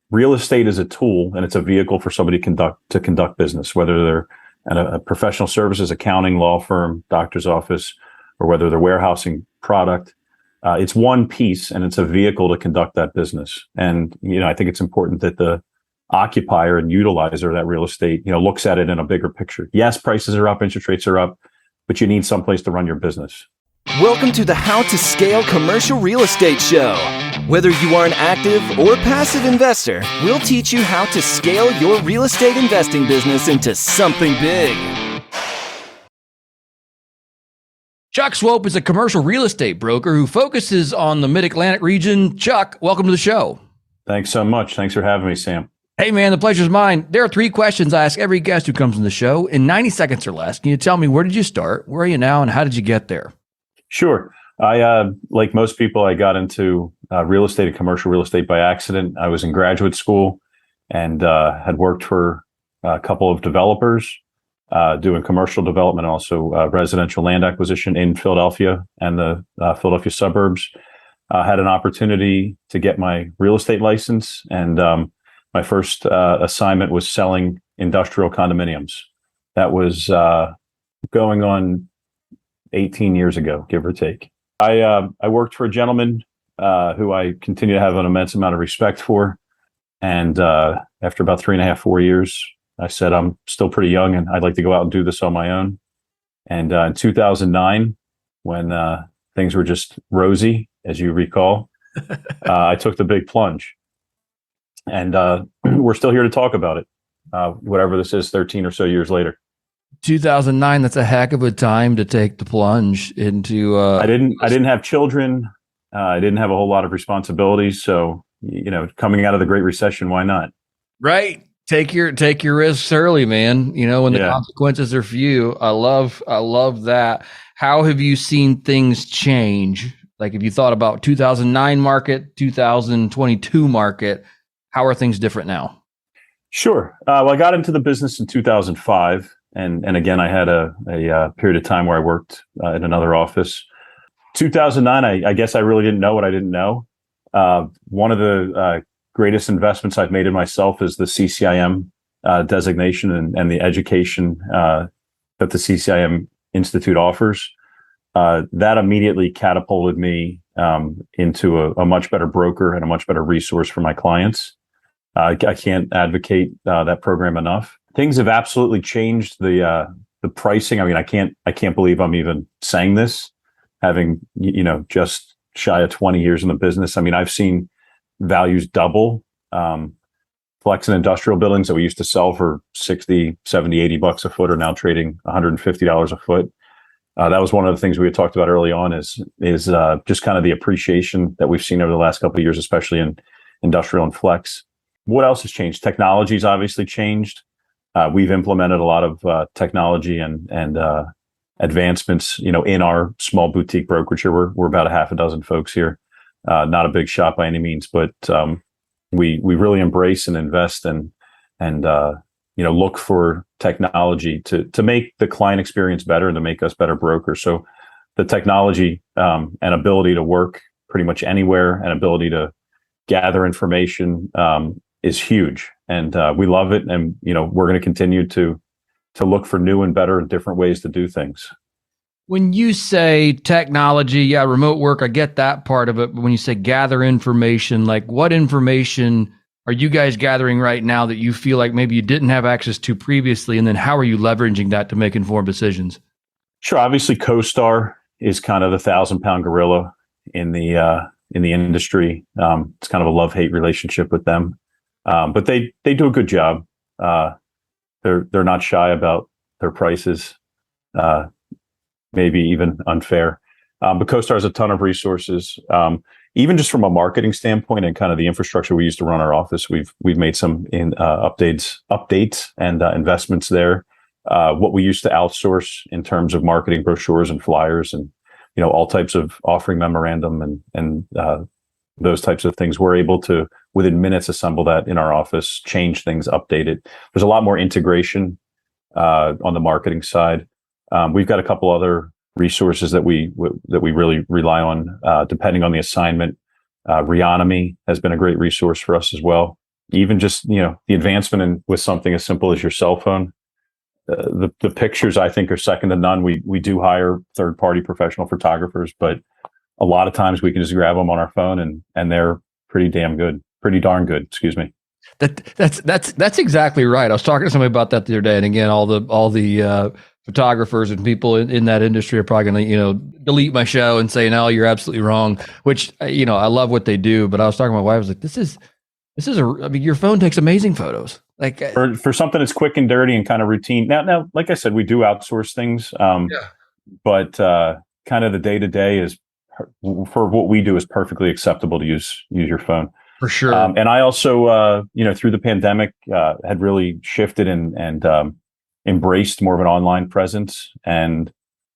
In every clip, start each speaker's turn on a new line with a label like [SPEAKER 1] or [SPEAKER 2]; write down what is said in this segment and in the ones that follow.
[SPEAKER 1] real estate is a tool and it's a vehicle for somebody to conduct business, whether they're at a professional services, accounting, law firm, doctor's office, or whether they're warehousing product. It's one piece and it's a vehicle to conduct that business. And, I think it's important that the occupier and utilizer of that real estate, looks at it in a bigger picture. Yes, prices are up, interest rates are up, but you need someplace to run your business.
[SPEAKER 2] Welcome to the How to Scale Commercial Real Estate Show. Whether you are an active or passive investor, we'll teach you how to scale your real estate investing business into something big.
[SPEAKER 3] Chuck Swope is a commercial real estate broker who focuses on the Mid-Atlantic region. Chuck, welcome to the show.
[SPEAKER 1] Thanks so much. Thanks for having me, Sam.
[SPEAKER 3] Hey, man, the pleasure's mine. There are 3 questions I ask every guest who comes on the show in 90 seconds or less. Can you tell me, where did you start? Where are you now? And how did you get there?
[SPEAKER 1] Sure. I, like most people, I got into real estate and commercial real estate by accident. I was in graduate school and had worked for a couple of developers doing commercial development, and also residential land acquisition in Philadelphia and the Philadelphia suburbs. Had an opportunity to get my real estate license, and my first assignment was selling industrial condominiums. That was going on 18 years ago, give or take. I worked for a gentleman who I continue to have an immense amount of respect for. And after about 3.5, 4 years, I said, I'm still pretty young and I'd like to go out and do this on my own. And in 2009, when things were just rosy, as you recall, I took the big plunge. And we're still here to talk about it, whatever this is, 13 or so years later.
[SPEAKER 3] 2009, that's a heck of a time to take the plunge into
[SPEAKER 1] I didn't have children. I didn't have a whole lot of responsibilities. So, coming out of the Great Recession, why not?
[SPEAKER 3] Right. Take your risks early, man. When the consequences are few. I love that. How have you seen things change? Like, if you thought about 2009 market, 2022 market, how are things different now? Sure.
[SPEAKER 1] Well, I got into the business in 2005. And again, I had a period of time where I worked in another office. 2009, I guess I really didn't know what I didn't know. One of the greatest investments I've made in myself is the CCIM designation and the education that the CCIM Institute offers. That immediately catapulted me into a much better broker and a much better resource for my clients. I can't advocate that program enough. Things have absolutely changed the pricing. I mean, I can't believe I'm even saying this, having just shy of 20 years in the business. I mean, I've seen values double. Flex and industrial buildings that we used to sell for 60, 70, 80 bucks a foot are now trading $150 a foot. That was one of the things we had talked about early on is just kind of the appreciation that we've seen over the last couple of years, especially in industrial and flex. What else has changed? Technology's obviously changed. We've implemented a lot of technology and advancements, in our small boutique brokerage here. We're about a half a dozen folks here. Not a big shop by any means, but we really embrace and invest and look for technology to make the client experience better and to make us better brokers. So the technology and ability to work pretty much anywhere and ability to gather information is huge, and we love it. And we're going to continue to look for new and better and different ways to do things.
[SPEAKER 3] When you say technology, remote work, I get that part of it. But when you say gather information, like what information are you guys gathering right now that you feel like maybe you didn't have access to previously? And then how are you leveraging that to make informed decisions?
[SPEAKER 1] Sure. Obviously, CoStar is kind of the 1,000-pound gorilla in the industry. It's kind of a love-hate relationship with them. But they do a good job. They're not shy about their prices, maybe even unfair. But CoStar has a ton of resources. Even just from a marketing standpoint and kind of the infrastructure we use to run our office, we've made some updates and investments there. What we used to outsource in terms of marketing brochures and flyers and all types of offering memorandum and those types of things, we're able to, within minutes, assemble that in our office, change things, update it. There's a lot more integration on the marketing side. We've got a couple other resources that we really rely on, depending on the assignment. Reonomy has been a great resource for us as well. even just, the advancement with something as simple as your cell phone. The pictures, I think, are second to none. We do hire third-party professional photographers, but a lot of times we can just grab them on our phone and they're pretty darn good. Excuse me.
[SPEAKER 3] That's exactly right. I was talking to somebody about that the other day, and again, all the photographers and people in that industry are probably going to delete my show and say, no, you're absolutely wrong. Which I love what they do, but I was talking to my wife. I was like, this is I mean, your phone takes amazing photos. Like
[SPEAKER 1] for something that's quick and dirty and kind of routine. Now, like I said, we do outsource things, but kind of the day to day is for what we do is perfectly acceptable to use your phone.
[SPEAKER 3] For sure.
[SPEAKER 1] And I also, through the pandemic, had really shifted and embraced more of an online presence. And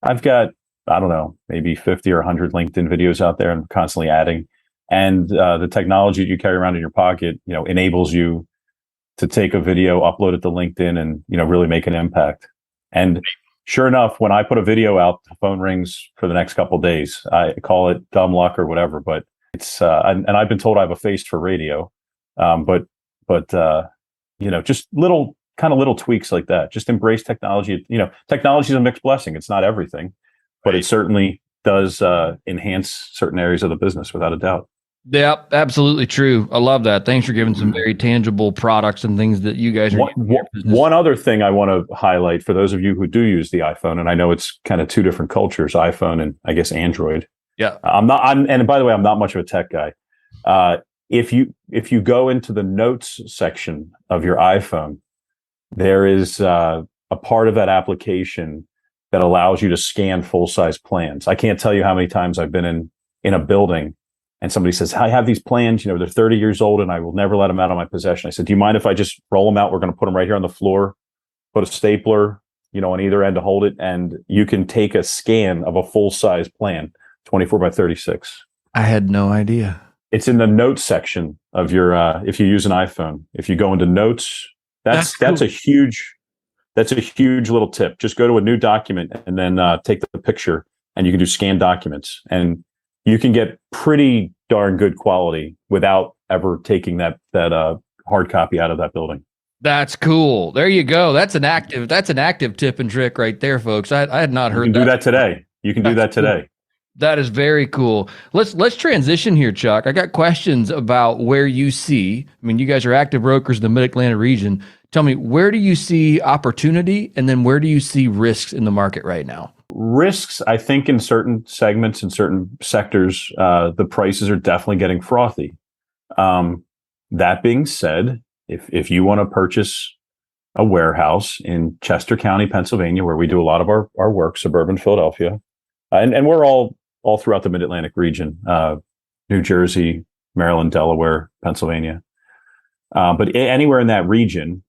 [SPEAKER 1] I've got, I don't know, maybe 50 or 100 LinkedIn videos out there. I'm constantly adding. And the technology you carry around in your pocket, enables you to take a video, upload it to LinkedIn, and really make an impact. And sure enough, when I put a video out, the phone rings for the next couple of days. I call it dumb luck or whatever, but it's and I've been told I have a face for radio, but just little tweaks like that. Just embrace technology. Technology is a mixed blessing. It's not everything, but it certainly does enhance certain areas of the business without a doubt.
[SPEAKER 3] Yeah, absolutely true. I love that. Thanks for giving some very tangible products and things that you guys are using.
[SPEAKER 1] One other thing I want to highlight for those of you who do use the iPhone, and I know it's kind of two different cultures, iPhone and I guess Android.
[SPEAKER 3] Yeah.
[SPEAKER 1] And by the way, I'm not much of a tech guy. If you go into the notes section of your iPhone, there is a part of that application that allows you to scan full-size plans. I can't tell you how many times I've been in a building and somebody says, I have these plans, they're 30 years old and I will never let them out of my possession. I said, do you mind if I just roll them out? We're going to put them right here on the floor, put a stapler, on either end to hold it. And you can take a scan of a full-size plan, 24 by 36.
[SPEAKER 3] I had no idea.
[SPEAKER 1] It's in the notes section of your, if you use an iPhone, if you go into notes, that's a huge little tip. Just go to a new document and then take the picture, and you can do scanned documents, and you can get pretty darn good quality without ever taking that hard copy out of that building.
[SPEAKER 3] That's cool. There you go. That's an active tip and trick right there, folks. I had not heard.
[SPEAKER 1] You can do that today. You can do that today.
[SPEAKER 3] Cool. That is very cool. Let's transition here, Chuck. I got questions about where you see. I mean, you guys are active brokers in the Mid-Atlantic region. Tell me, where do you see opportunity, and then where do you see risks in the market right now?
[SPEAKER 1] Risks, I think, in certain segments and certain sectors, the prices are definitely getting frothy. That being said, if you want to purchase a warehouse in Chester County, Pennsylvania, where we do a lot of our work, suburban Philadelphia, and we're all throughout the Mid-Atlantic region, New Jersey, Maryland, Delaware, Pennsylvania. But anywhere in that region,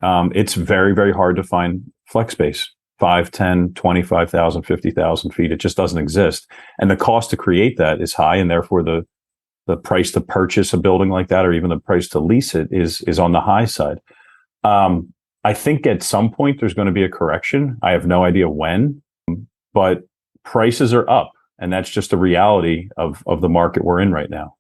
[SPEAKER 1] it's very, very hard to find flex space. 5, 10, 25,000, 50,000 feet. It just doesn't exist. And the cost to create that is high. And therefore the price to purchase a building like that, or even the price to lease it is on the high side. I think at some point there's going to be a correction. I have no idea when, but prices are up. And that's just a reality of the market we're in right now.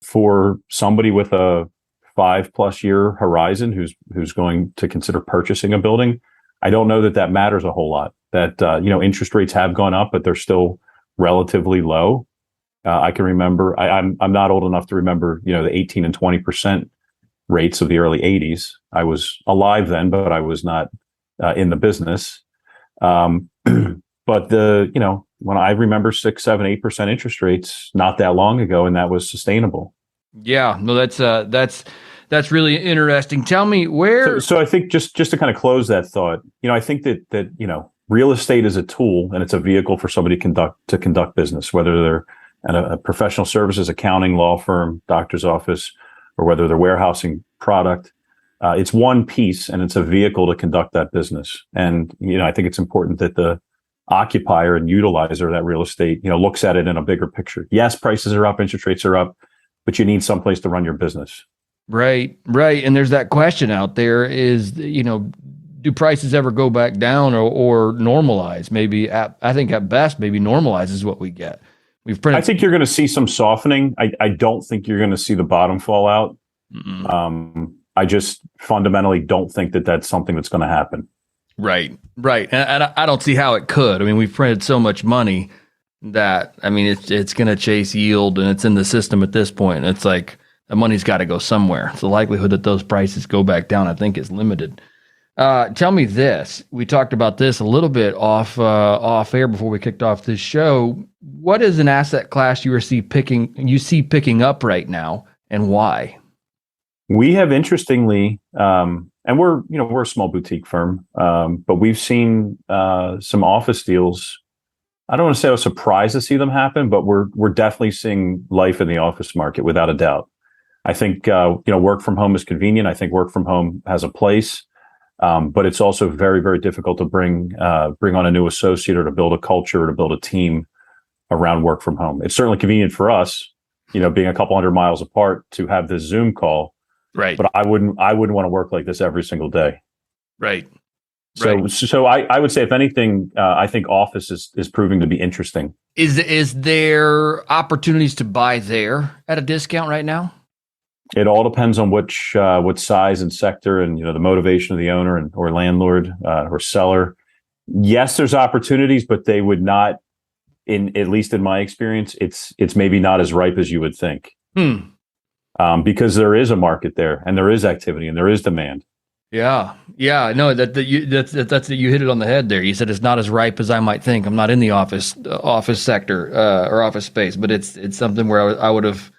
[SPEAKER 1] For somebody with a 5+ year horizon who's going to consider purchasing a building, I don't know that matters a whole lot. That interest rates have gone up, but they're still relatively low. I can remember. I'm not old enough to remember the 18 and 20% rates of the early 80s. I was alive then, but I was not in the business. But when I remember 6, 7, 8% interest rates not that long ago, and that was sustainable.
[SPEAKER 3] Yeah, no, that's really interesting. Tell me where. So
[SPEAKER 1] I think just to kind of close that thought, I think that real estate is a tool and it's a vehicle for somebody to conduct business, whether they're at a professional services, accounting, law firm, doctor's office, or whether they're warehousing product. It's one piece and it's a vehicle to conduct that business. And, I think it's important that the occupier and utilizer of that real estate, looks at it in a bigger picture. Yes, prices are up, interest rates are up, but you need someplace to run your business.
[SPEAKER 3] Right. And there's that question out there is, do prices ever go back down or normalize? Maybe I think at best, maybe normalize is what we get. I
[SPEAKER 1] think you're going to see some softening. I don't think you're going to see the bottom fall out. I just fundamentally don't think that that's something that's going to happen.
[SPEAKER 3] Right. And I don't see how it could. I mean, we've printed so much money that, I mean, it's going to chase yield, and it's in the system at this point. And it's like the money's got to go somewhere. So the likelihood that those prices go back down, I think, is limited. Tell me this. We talked about this a little bit off air before we kicked off this show. What is an asset class you see picking up right now, and why?
[SPEAKER 1] We have, interestingly, and we're a small boutique firm, but we've seen some office deals. I don't want to say I was surprised to see them happen, but we're definitely seeing life in the office market without a doubt. I think work from home is convenient. I think work from home has a place, but it's also very, very difficult to bring on a new associate or to build a culture or to build a team around work from home. It's certainly convenient for us, being a couple hundred miles apart, to have this Zoom call.
[SPEAKER 3] Right.
[SPEAKER 1] But I wouldn't want to work like this every single day.
[SPEAKER 3] Right.
[SPEAKER 1] So I would say, if anything, I think office is proving to be interesting.
[SPEAKER 3] Is there opportunities to buy there at a discount right now?
[SPEAKER 1] It all depends on what size and sector, and the motivation of the owner or landlord or seller. Yes, there's opportunities, but they would not, at least in my experience, it's maybe not as ripe as you would think. Because there is a market there, and there is activity, and there is demand.
[SPEAKER 3] Yeah. No, that's you hit it on the head there. You said it's not as ripe as I might think. I'm not in the office sector or office space, but it's something where I would have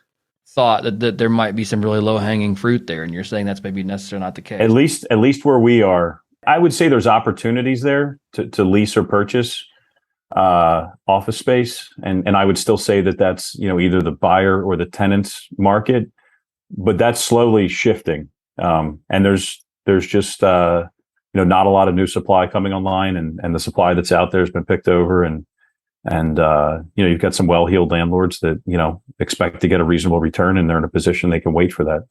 [SPEAKER 3] thought that there might be some really low hanging fruit there, and you're saying that's maybe necessarily not the case. At
[SPEAKER 1] least where we are, I would say there's opportunities there to lease or purchase office space, and I would still say that's either the buyer or the tenant's market, but that's slowly shifting, and there's just not a lot of new supply coming online, and the supply that's out there has been picked over, and you've got some well-heeled landlords that expect to get a reasonable return, and they're in a position they can wait for that.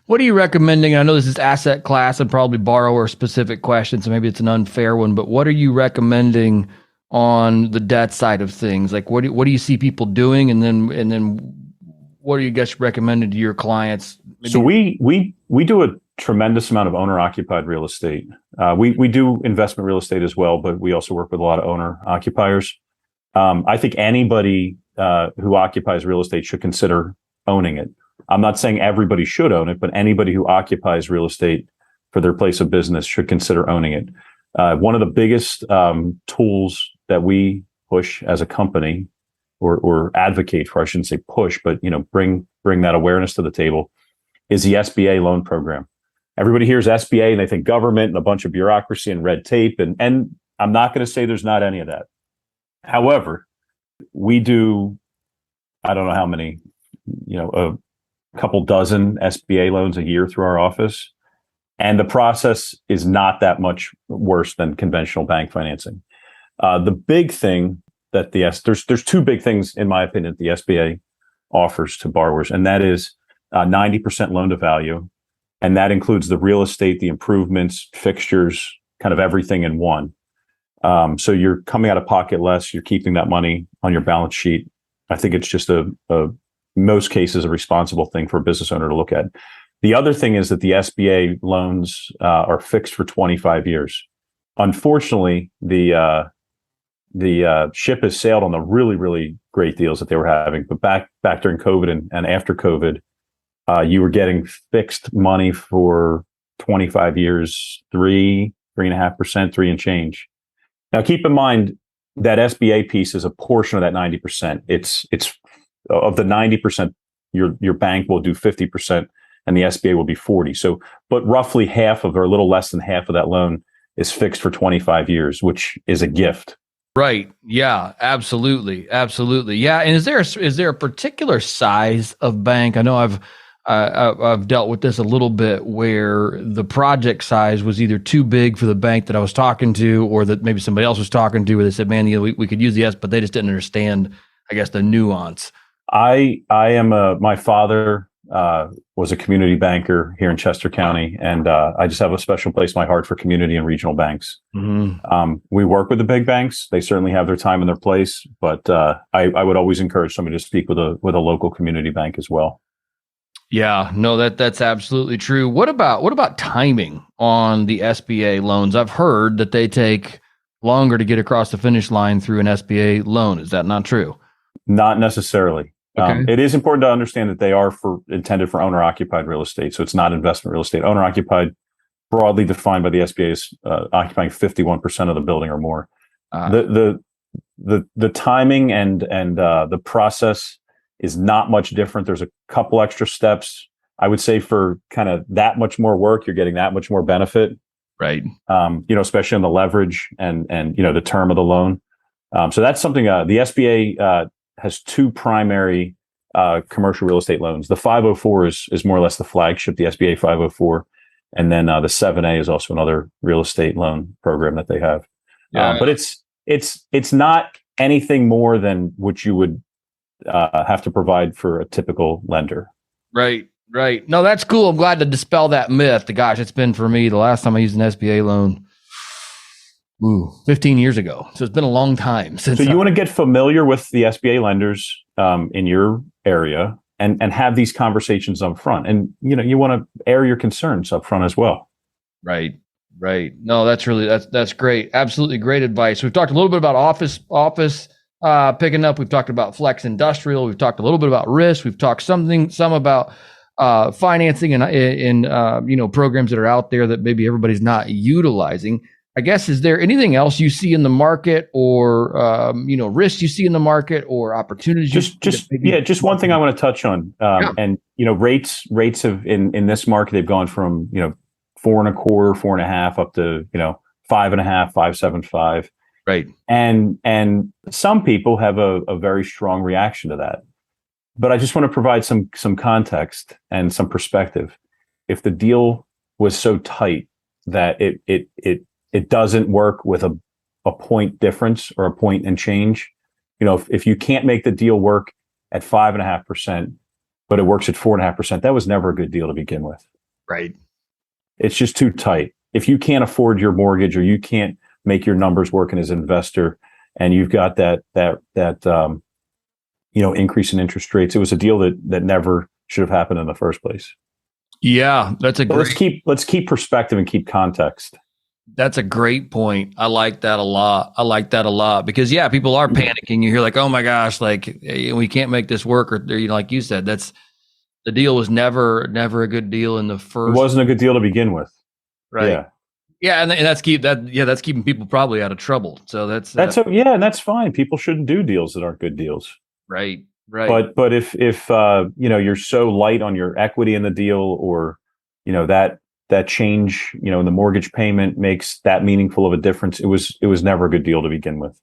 [SPEAKER 3] What are you recommending? I know this is asset class and probably borrower specific question, so maybe it's an unfair one, but what are you recommending on the debt side of things? Like what do you see people doing, and then what are you guys recommending to your clients? Maybe.
[SPEAKER 1] So we do a tremendous amount of owner-occupied real estate. We do investment real estate as well, but we also work with a lot of owner-occupiers. I think anybody who occupies real estate should consider owning it. I'm not saying everybody should own it, but anybody who occupies real estate for their place of business should consider owning it. One of the biggest tools that we push as a company, or advocate for, I shouldn't say push, but bring that awareness to the table, is the SBA loan program. Everybody hears SBA and they think government and a bunch of bureaucracy and red tape, and I'm not going to say there's not any of that. However, we do, I don't know how many, a couple dozen SBA loans a year through our office, and the process is not that much worse than conventional bank financing. The big thing that there's two big things, in my opinion, that the SBA offers to borrowers, and that is 90% loan to value, and that includes the real estate, the improvements, fixtures, kind of everything in one. So you're coming out of pocket less, you're keeping that money on your balance sheet. I think it's just most cases, a responsible thing for a business owner to look at. The other thing is that the SBA loans are fixed for 25 years. Unfortunately, the ship has sailed on the really, really great deals that they were having. But back during COVID and after COVID, you were getting fixed money for 25 years, 3.5%, 3 and change. Now, keep in mind that SBA piece is a portion of that 90%. It's of the 90%, your bank will do 50%, and the SBA will be 40. So, but roughly half of, or a little less than half of that loan is fixed for 25 years, which is a gift.
[SPEAKER 3] Right. Yeah, absolutely. Yeah. And is there a particular size of bank? I know I've dealt with this a little bit, where the project size was either too big for the bank that I was talking to, or that maybe somebody else was talking to, where they said, man, we could use the S, but they just didn't understand, I guess, the nuance.
[SPEAKER 1] My father was a community banker here in Chester County, and I just have a special place in my heart for community and regional banks. Mm-hmm. We work with the big banks; they certainly have their time and their place, but I would always encourage somebody to speak with a local community bank as well.
[SPEAKER 3] Yeah, no, that's absolutely true. What about timing on the SBA loans? I've heard that they take longer to get across the finish line through an SBA loan. Is that not true?
[SPEAKER 1] Not necessarily.
[SPEAKER 3] Okay.
[SPEAKER 1] It is important to understand that they are intended for owner-occupied real estate, so it's not investment real estate. Owner-occupied, broadly defined by the SBA, is occupying 51% of the building or more. The timing and the process is not much different. There's a couple extra steps. I would say for kind of that much more work, you're getting that much more benefit.
[SPEAKER 3] Right.
[SPEAKER 1] Especially on the leverage and the term of the loan. So that's something the SBA has two primary commercial real estate loans. The 504 is more or less the flagship, the SBA 504, and then the 7A is also another real estate loan program that they have.
[SPEAKER 3] Yeah.
[SPEAKER 1] But it's not anything more than what you would have to provide for a typical lender.
[SPEAKER 3] Right. No, that's cool. I'm glad to dispel that myth. Gosh, it's been for me the last time I used an SBA loan. 15 years ago. So it's been a long time since.
[SPEAKER 1] So you want to get familiar with the SBA lenders in your area and have these conversations up front. And, you want to air your concerns up front as well.
[SPEAKER 3] Right. No, that's great. Absolutely great advice. We've talked a little bit about office picking up. We've talked about flex industrial. We've talked a little bit about risk. We've talked some about financing and programs that are out there that maybe everybody's not utilizing. I guess, is there anything else you see in the market or, risks you see in the market or opportunities?
[SPEAKER 1] Just one thing I want to touch on. And, rates have in this market, they've gone from, 4.25, 4.5 up to, 5.5, 5.75.
[SPEAKER 3] Right.
[SPEAKER 1] And some people have a very strong reaction to that. But I just want to provide some context and some perspective. If the deal was so tight that it doesn't work with a point difference or a point and change, if you can't make the deal work at 5.5%, but it works at 4.5%, that was never a good deal to begin with.
[SPEAKER 3] Right.
[SPEAKER 1] It's just too tight. If you can't afford your mortgage or you can't make your numbers working as an investor, and you've got that increase in interest rates, it was a deal that never should have happened in the first place.
[SPEAKER 3] Yeah, that's
[SPEAKER 1] let's keep perspective and keep context.
[SPEAKER 3] That's a great point. I like that a lot because people are panicking. You hear like, oh my gosh, like we can't make this work, or like you said, the deal was never a good deal in the first.
[SPEAKER 1] It wasn't a good deal to begin with.
[SPEAKER 3] Right. Yeah, and that's keeping people probably out of trouble. So
[SPEAKER 1] and that's fine. People shouldn't do deals that aren't good deals.
[SPEAKER 3] Right.
[SPEAKER 1] But if you're so light on your equity in the deal, or that change in the mortgage payment makes that meaningful of a difference, it was never a good deal to begin with,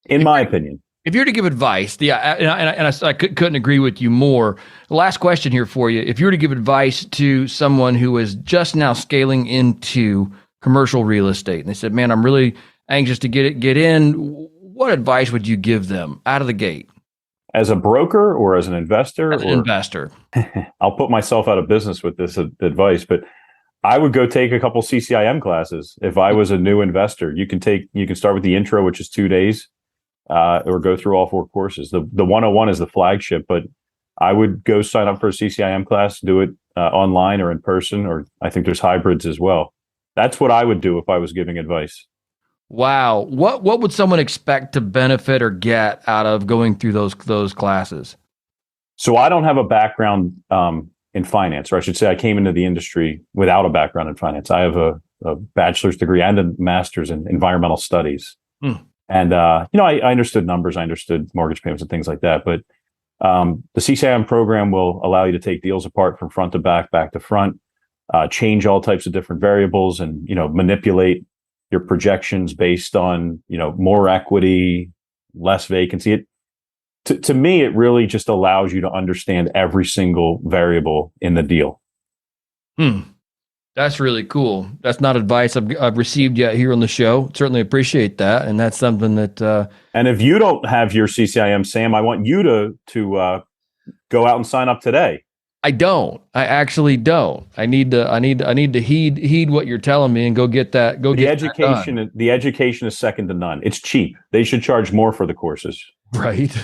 [SPEAKER 1] in my opinion.
[SPEAKER 3] If you're to give advice, I couldn't agree with you more. The last question here for you: if you were to give advice to someone who is just now scaling into commercial real estate, and they said, "Man, I'm really anxious to get in," what advice would you give them out of the gate?
[SPEAKER 1] As a broker or as an investor?
[SPEAKER 3] As an investor.
[SPEAKER 1] I'll put myself out of business with this advice, but I would go take a couple CCIM classes. If I was a new investor, you can start with the intro, which is 2 days, or go through all 4 courses. The 101 is the flagship, but I would go sign up for a CCIM class, do it online or in person, or I think there's hybrids as well. That's what I would do if I was giving advice.
[SPEAKER 3] Wow. What would someone expect to benefit or get out of going through those classes?
[SPEAKER 1] So I don't have a background in finance, or I should say I came into the industry without a background in finance. I have a bachelor's degree and a master's in environmental studies. And, I understood numbers, I understood mortgage payments and things like that. But the CCIM program will allow you to take deals apart from front to back to front, change all types of different variables, and, manipulate your projections based on, more equity, less vacancy. To me, it really just allows you to understand every single variable in the deal.
[SPEAKER 3] That's really cool. That's not advice I've received yet here on the show. Certainly appreciate that. And that's something that...
[SPEAKER 1] And if you don't have your CCIM, Sam, I want you to go out and sign up today.
[SPEAKER 3] I don't. I actually don't. I need to heed what you're telling me and go get that. The
[SPEAKER 1] education is second to none. It's cheap. They should charge more for the courses.
[SPEAKER 3] Right.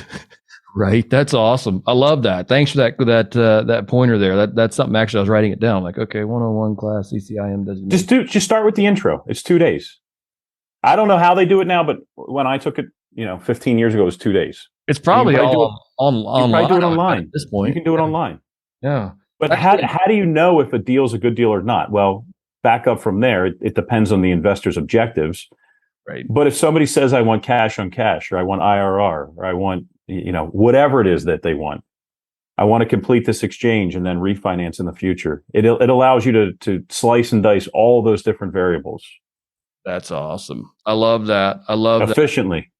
[SPEAKER 3] Right. That's awesome. I love that. Thanks for that pointer there. That's something actually I was writing it down. Like, okay, 101 class CCIM designation.
[SPEAKER 1] Just start with the intro. It's 2 days. I don't know how they do it now, but when I took it, 15 years ago, it was 2 days.
[SPEAKER 3] It's probably
[SPEAKER 1] You can
[SPEAKER 3] online.
[SPEAKER 1] probably do it online
[SPEAKER 3] at this point.
[SPEAKER 1] You can do it online.
[SPEAKER 3] Yeah.
[SPEAKER 1] But how do you know if a deal is a good deal or not? Well, back up from there. It depends on the investor's objectives.
[SPEAKER 3] Right.
[SPEAKER 1] But if somebody says, I want cash on cash, or I want IRR, or I want, whatever it is that they want, I want to complete this exchange and then refinance in the future. It allows you to slice and dice all those different variables.
[SPEAKER 3] That's awesome. I love that. I love
[SPEAKER 1] efficiently.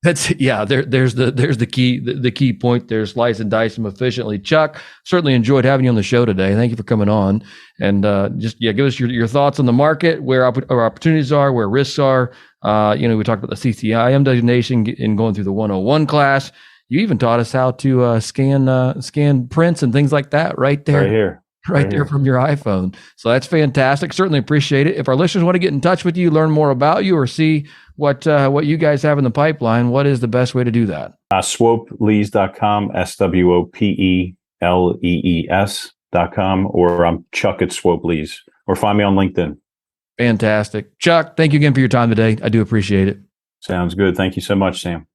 [SPEAKER 3] That's there's the key point there. Slice and dice them efficiently. Chuck, certainly enjoyed having you on the show today. Thank you for coming on, and give us your thoughts on the market, where our opportunities are, where risks are. We talked about the CCIM designation and going through the 101 class. You even taught us how to scan prints and things like that right there. Right there from your iPhone. So that's fantastic. Certainly appreciate it. If our listeners want to get in touch with you, learn more about you, or see what you guys have in the pipeline, what is the best way to do that?
[SPEAKER 1] Swopelees.com, SWOPELEES.com, or I'm Chuck at Swope Lees, or find me on LinkedIn.
[SPEAKER 3] Fantastic. Chuck, thank you again for your time today. I do appreciate it.
[SPEAKER 1] Sounds good. Thank you so much, Sam.